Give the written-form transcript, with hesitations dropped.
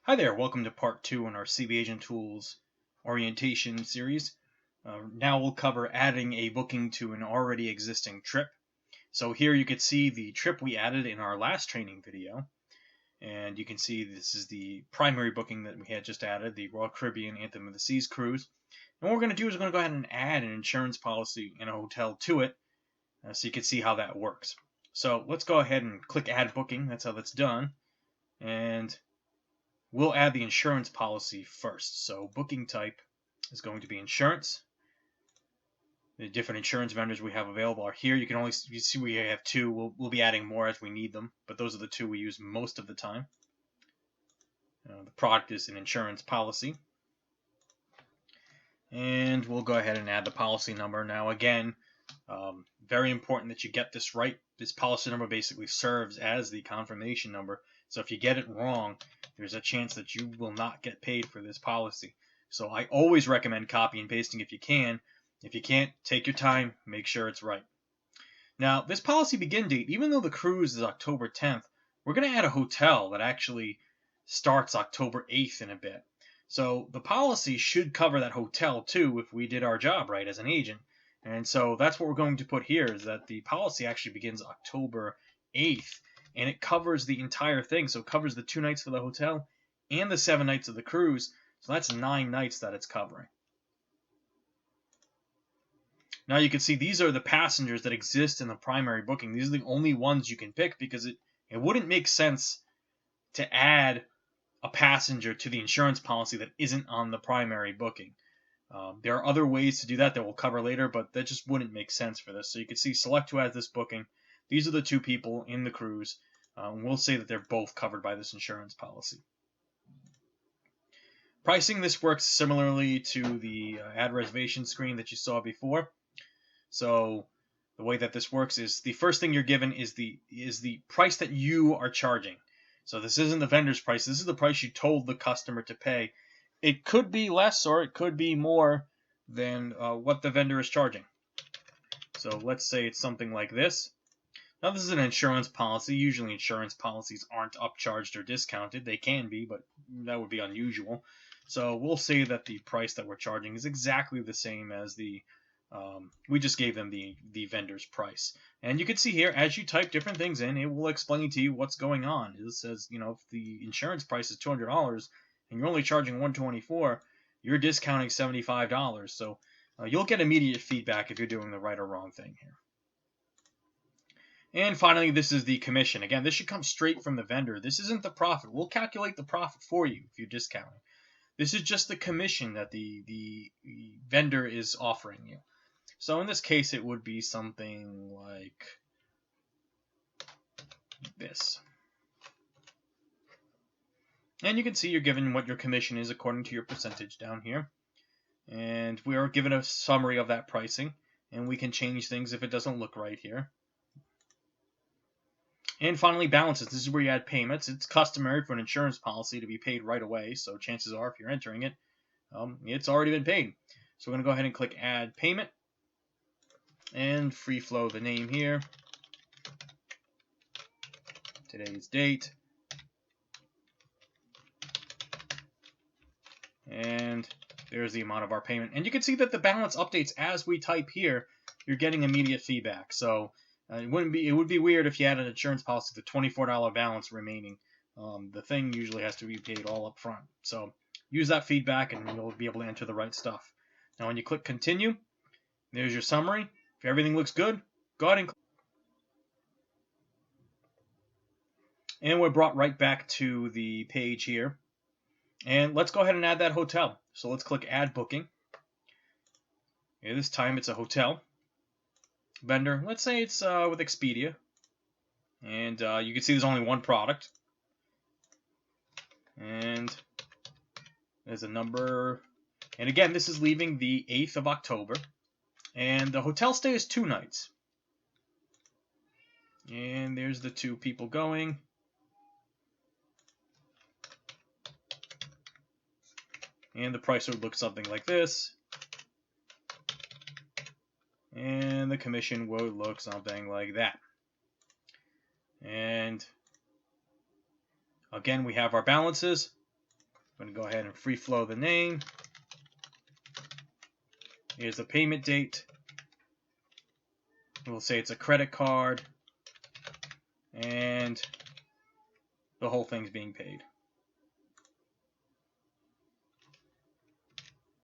Hi there, welcome to part 2 in our CB Agent Tools orientation series. Now we'll cover adding a booking to an already existing trip. So here you can see the trip we added in our last training video. And you can see this is the primary booking that we had just added, the Royal Caribbean Anthem of the Seas cruise. And what we're going to do is we're going to go ahead and add an insurance policy and a hotel to it so you can see how that works. So let's go ahead and click Add Booking. That's how that's done. And we'll add the insurance policy first. So booking type is going to be insurance. The different insurance vendors we have available are here. You see we have two. We'll be adding more as we need them, but those are the two we use most of the time. The product is an insurance policy. And we'll go ahead and add the policy number. Now again, very important that you get this right. This policy number basically serves as the confirmation number. So if you get it wrong, there's a chance that you will not get paid for this policy. So I always recommend copy and pasting if you can. If you can't, take your time, make sure it's right. Now, this policy begin date, even though the cruise is October 10th, we're going to add a hotel that actually starts October 8th in a bit. So the policy should cover that hotel too if we did our job right as an agent. And so that's what we're going to put here, is that the policy actually begins October 8th. And it covers the entire thing. So it covers the 2 nights for the hotel and the 7 nights of the cruise. So that's 9 nights that it's covering. Now you can see these are the passengers that exist in the primary booking. These are the only ones you can pick because it wouldn't make sense to add a passenger to the insurance policy that isn't on the primary booking. There are other ways to do that we'll cover later, but that just wouldn't make sense for this. So you can see select who has this booking. These are the 2 people in the cruise. We'll say that they're both covered by this insurance policy. Pricing, this works similarly to the add reservation screen that you saw before. So the way that this works is the first thing you're given is the price that you are charging. So this isn't the vendor's price. This is the price you told the customer to pay. It could be less or it could be more than what the vendor is charging. So let's say it's something like this. Now this is an insurance policy. Usually insurance policies aren't upcharged or discounted. They can be, but that would be unusual. So we'll say that the price that we're charging is exactly the same as the we just gave them the vendor's price. And you can see here, as you type different things in, it will explain to you what's going on. It says, if the insurance price is $200 and you're only charging $124, you're discounting $75. So you'll get immediate feedback if you're doing the right or wrong thing here. And finally, this is the commission. Again, this should come straight from the vendor. This isn't the profit. We'll calculate the profit for you if you're discounting. This is just the commission that the vendor is offering you. So in this case, it would be something like this. And you can see you're given what your commission is according to your percentage down here. And we are given a summary of that pricing. And we can change things if it doesn't look right here. And finally, balances. This is where you add payments. It's customary for an insurance policy to be paid right away. So chances are, if you're entering it, it's already been paid. So we're going to go ahead and click Add Payment. And free flow the name here. Today's date. And there's the amount of our payment. And you can see that the balance updates as we type here. You're getting immediate feedback. So it would be weird if you had an insurance policy with a $24 balance remaining. The thing usually has to be paid all up front. So use that feedback and you'll be able to enter the right stuff. Now when you click Continue, there's your summary. If everything looks good, go ahead and we're brought right back to the page here. And let's go ahead and add that hotel. So let's click Add Booking. Okay, this time it's a hotel. Vendor, let's say it's with Expedia. And you can see there's only one product. And there's a number. And again, this is leaving the 8th of October. And the hotel stay is 2 nights. And there's the 2 people going. And the price would look something like this. And the commission would look something like that. And again, we have our balances. I'm going to go ahead and free flow the name. Here's the payment date. We'll say it's a credit card, and the whole thing's being paid.